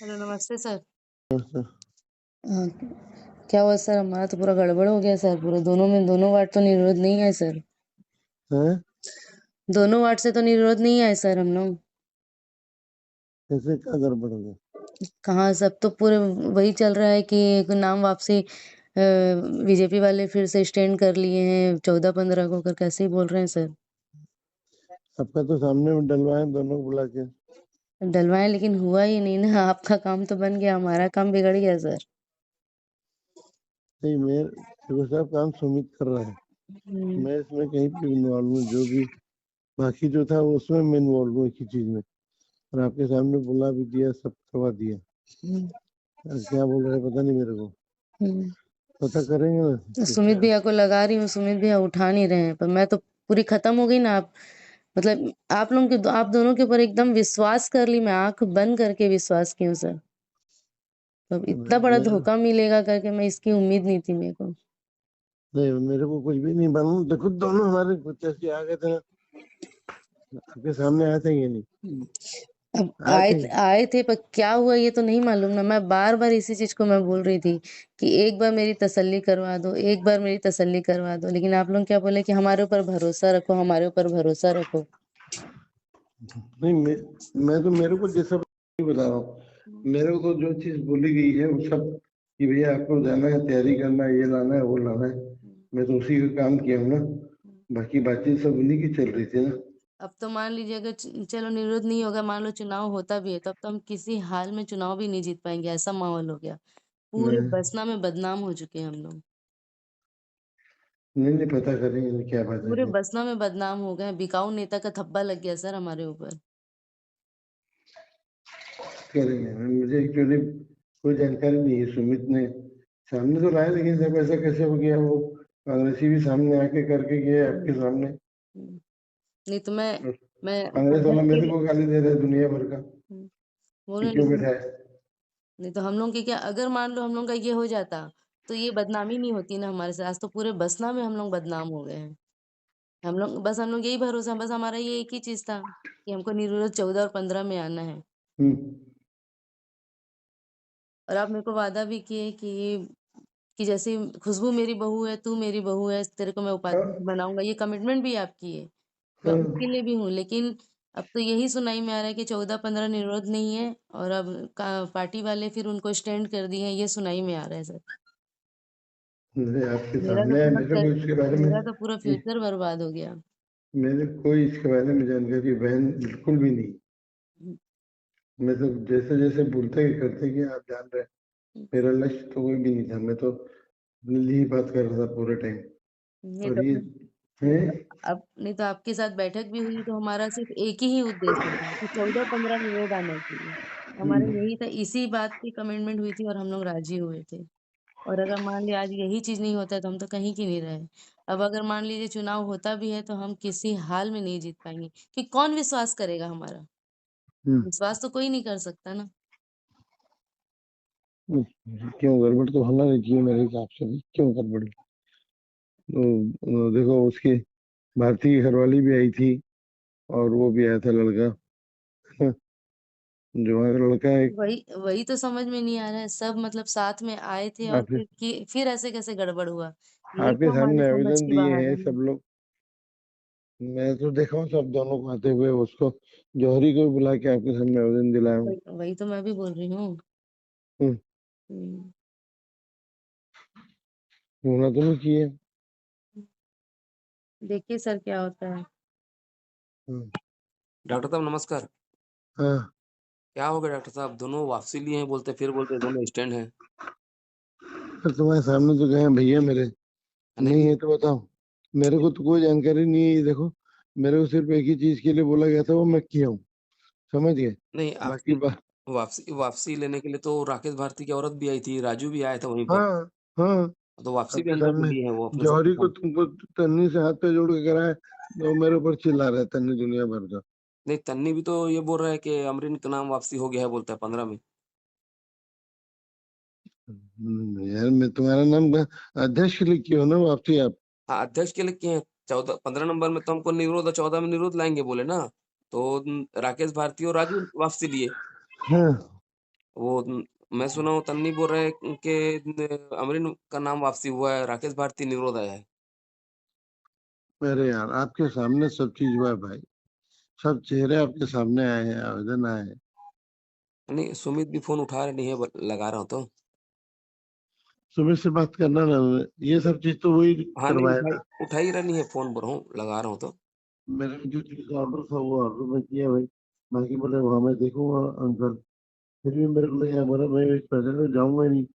Hello, नमस्ते sir. हाँ, हाँ, क्या हुआ सर? हमारा तो पूरा गड़बड़ हो गया सर। पूरे दोनों वार्ड तो निरोध नहीं है सर। दोनों वार्ड से तो निरोध नहीं आए सर हम लोग। कैसे क्या गड़बड़ हो गया? कहाँ, सब तो पूरे वही चल रहा है कि नाम वापसी बीजेपी वाले फिर से स्टैंड कर लिए हैं 14-15 को कर, कैसे ही बोल रहे हैं सर। सबका तो सामने में डलवाए दोनों को बुला के। डलवाएं लेकिन हुआ ही नहीं ना। आपका काम तो बन गया, हमारा काम बिगड़ गया सर। नहीं, मैं देखो सब काम सुमित कर रहा है। हम्म, मैं इसमें कहीं पे इन्वॉल्व हूँ, जो भी बाकी जो था उसमें मैं इन्वॉल्व हूँ एक ही चीज में। और आपके सामने बुला भी दिया, सब करवा दिया। हम्म, अब क्या बोल रहे हैं पता नहीं मेरे को। हम्म। पता करेंगे ना तो कि सुमित क्या। भैया को लगा रही हूँ, सुमित भैया उठा नहीं रहे हैं, पर मैं तो पूरी खत्म हो गई ना। आप मतलब आप लोगों के, आप दोनों के ऊपर एकदम विश्वास कर ली, मैं आंख बंद करके विश्वास की हूँ सर। तो इतना बड़ा मैं धोखा मिलेगा करके मैं इसकी उम्मीद नहीं थी मेरे को। नहीं, मेरे को कुछ भी नहीं मालूम। देखो दोनों हमारे कुत्ते से आ गए थे ना, आपके सामने आए थे ये नहीं अब आए आए थे। आए थे, पर क्या हुआ ये तो नहीं मालूम ना। मैं बार बार इसी चीज को मैं बोल रही थी कि एक बार मेरी तसल्ली करवा दो, एक बार मेरी तसल्ली करवा दो, लेकिन आप लोग क्या बोले कि हमारे ऊपर भरोसा रखो, हमारे ऊपर भरोसा रखो। नहीं, मैं तो मेरे को जैसा बता रहा हूँ। मेरे को तो जो चीज बोली गई है वो सब, कि भैया आपको जाना है, तैयारी करना है, ये लाना है, वो लाना है। मैं तो उसी का काम किया हूँ ना। बाकी बातचीत सब उन्हीं की चल रही थी ना। अब तो मान लीजिए अगर चलो निरोध नहीं होगा, मान लो चुनाव होता भी है, तब तो हम किसी हाल में चुनाव भी नहीं जीत पाएंगे, ऐसा माहौल हो गया। पूरे मैं बसना में बदनाम हो चुके हैं हम लोग। नहीं नहीं, पता करेंगे क्या बात पूरे है। बसना में बदनाम हो गए, बिकाऊ नेता का थप्पा लग गया सर हमारे ऊपर। करेंगे, मुझे एक्चुअली कोई जानकारी नहीं है। सुमित ने सामने तो लाया, लेकिन जब ऐसा कैसे हो गया, वो कांग्रेसी भी सामने आके करके गए आपके हम्म, सामने। हम्म। नहीं तो मैं कांग्रेस वाला पद्धत के मेरे लिए को गाली दे रहा है दुनिया भर का, बोल कि रहे, क्यों लेकिन बैठा है। नहीं तो हम लोग के क्या, अगर मान लो हम लोग का ये हो जाता तो ये बदनामी नहीं होती ना हमारे साथ। आज तो पूरे बसना में हम लोग बदनाम हो गए हैं। हम लोग यही भरोसा, बस हमारा ये एक ही चीज था कि हमको निर्विरोध 14 और 15 में आना है। हम्म। और आप मेरे को वादा भी किए कि जैसे खुशबू मेरी बहू है, तू मेरी बहू है, तेरे को मैं हाँ उपाध्यक्ष बनाऊंगा, ये कमिटमेंट भी आप किए। मैं उसके हाँ। लिए भी हूँ, लेकिन अब तो यही सुनाई में आ रहा है कि 14-15 निरोध नहीं है, और अब पार्टी वाले फिर उनको स्टैंड कर दिए हैं, ये सुनाई में आ रहा है सर। मेरे आपके मेरा तो सामने है, पूरा मेरे को इसके बारे में मेरा तो पूरा फ्यूचर बर्बाद हो गया। मेरे कोई इसके बारे में जानकारी बहन बिल्कुल भी नहीं। मैं तो जैसे जैसे बोलते ही करते कि आप जान रहे हैं, मेरा लक्ष्य तो कोई भी नहीं था। मैं तो अपने लिए ही बात कर रहा था पूरे टाइम। नहीं तो और ये है। अब नहीं तो आपके साथ बैठक भी हुई तो हमारा सिर्फ एक ही उद्देश्य था कि 14-15 निरोध आना चाहिए। हमारा यही था, इसी बात की कमिटमेंट हुई थी और हम लोग राजी हुए थे। और अगर मान लिया आज यही चीज नहीं होता है तो हम तो कहीं की नहीं रहे। अब अगर मान लीजिए चुनाव होता भी है तो हम किसी हाल में नहीं जीत पाएंगे, कि कौन विश्वास करेगा हमारा? हम्म। विश्वास तो कोई नहीं कर सकता ना। क्यों गड़बड़ तो होना नहीं चाहिए मेरे हिसाब से भी। क्यों गड़बड़? देखो उसकी भारतीय घरवाली भी आई थी, और वो भी आया था लड़का। जो वहाँ का लड़का है। वही वही तो समझ में नहीं आ रहा है सब, मतलब साथ में आए थे और आपके फिर ऐसे कैसे गड़बड़ हुआ, यही आपके तो हमारी सामने समझ आवेदन की दिए बाहर हैं है ना। सब लोग। मैं तो देखा हूँ सब दोनों को आते हुए। उसको जौहरी को भी बुला के आपके सामने आवेदन दिलाया हूँ। वही तो मैं भी बोल रही हूँ। हम्म, हम्म, होना तो नहीं चाहिए। देखिए सर क्या होता है। हम्म, डॉक्टर साहब नमस्कार। हाँ। क्या हो गया डॉक्टर साहब? दोनों वापसी लिए हैं, बोलते फिर बोलते दोनों स्टैंड हैं। तो तुम्हारे सामने तो गए भैया मेरे। नहीं नहीं नहीं है तो बताओ। मेरे को तो कोई जानकारी नहीं है। ये देखो, मेरे को सिर्फ एक ही चीज के लिए बोला गया था, वो मैं किया हूँ। समझ गए? नहीं, बाकी आपकी वापसी वापसी लेने के लिए तो राकेश भारती की औरत भी आई थी, राजू भी आया था वहीं पर। हाँ हाँ। तो वापसी भी आपके अंदर से सामने लिए हैं वो अपने सबके जौहरी को साथ। तुमको तन्नी से हाथ पे जोड़ के कराया, तो मेरे ऊपर चिल्ला रहा है तन्नी दुनिया भर का। नहीं, तन्नी भी तो ये बोल रहा है कि अमरीन का नाम वापसी हो गया है, बोलता है 15 में। यार मैं तुम्हारा नाम अध्यक्ष लिख के हो ना वापसी आप। हाँ, अध्यक्ष के लिए किए हैं। 15 नंबर में तो हमको निरोध और 14 में निरोध लाएंगे बोले ना। तो राकेश भारती और राजू वापसी लिए। हाँ वो मैं सुना हूँ तन्नी बोल रहे हैं कि अमरीन का नाम वापसी हुआ है, राकेश भारती निरोध आया है। अरे यार आपके सामने सब चीज हुआ है भाई, सब चेहरे आपके सामने आए हैं, आवेदन आए हैं। नहीं, सुमित भी फोन उठा रहे नहीं है, लगा रहा हूँ तो। सुमित से बात करना ना, ये सब चीज तो वही हाँ नहीं, करवाया था। उठा ही रहा नहीं है फोन, बोल रहा हूँ, लगा रहा हूँ तो। मेरे को जो चीज का ऑर्डर था वो ऑर्डर में किया भाई। बाकी बोले वहां मैं देखूंगा अंकल। फिर भी मेरे को लगा, बोला मैं इस पैसे में जाऊंगा ही नहीं।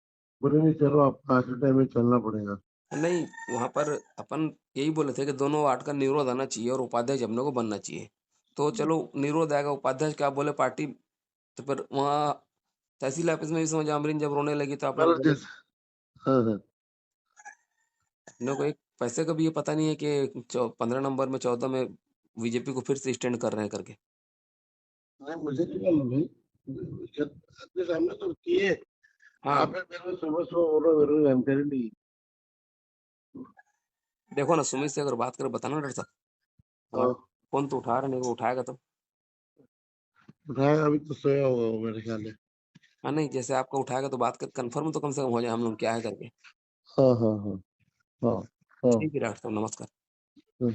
बोले नहीं चलो आपको आज के टाइम में चलना पड़ेगा। नहीं, वहां पर अपन यही बोले थे कि दोनों वार्ड का निरोध आना चाहिए और उपाध्यक्ष हम लोग को बनना चाहिए। तो चलो निरोध आएगा, उपाध्यक्ष क्या बोले पार्टी। तो फिर वहाँ तहसील ऑफिस में भी समझ अमरीन जब रोने लगी तो आप लोग पर बोले। जैसे, हाँ हाँ। अपने को एक पैसे का भी ये पता नहीं है कि 15 नंबर में 14 में बीजेपी को फिर से स्टैंड कर रहे हैं करके। नहीं मुझे नहीं मालूम भाई, आपके सामने तो किए। हाँ, आप मेरे को सुबह सुबह बोलो, मेरे को जानकारी नहीं। देखो ना, सुमित से अगर बात करें बताना डर साहब। हाँ, अगर फोन तो उठा रहे नहीं, वो उठाएगा तो। उठाया अभी तो सोया हुआ हूँ मेरे ख्याल है। हाँ नहीं, जैसे आपका उठाएगा तो बात कर कंफर्म तो कम से कम हो जाए हम लोग क्या है करके। हाँ हाँ हाँ हाँ हाँ ठीक है डॉक्टर साहब, नमस्कार। हाँ।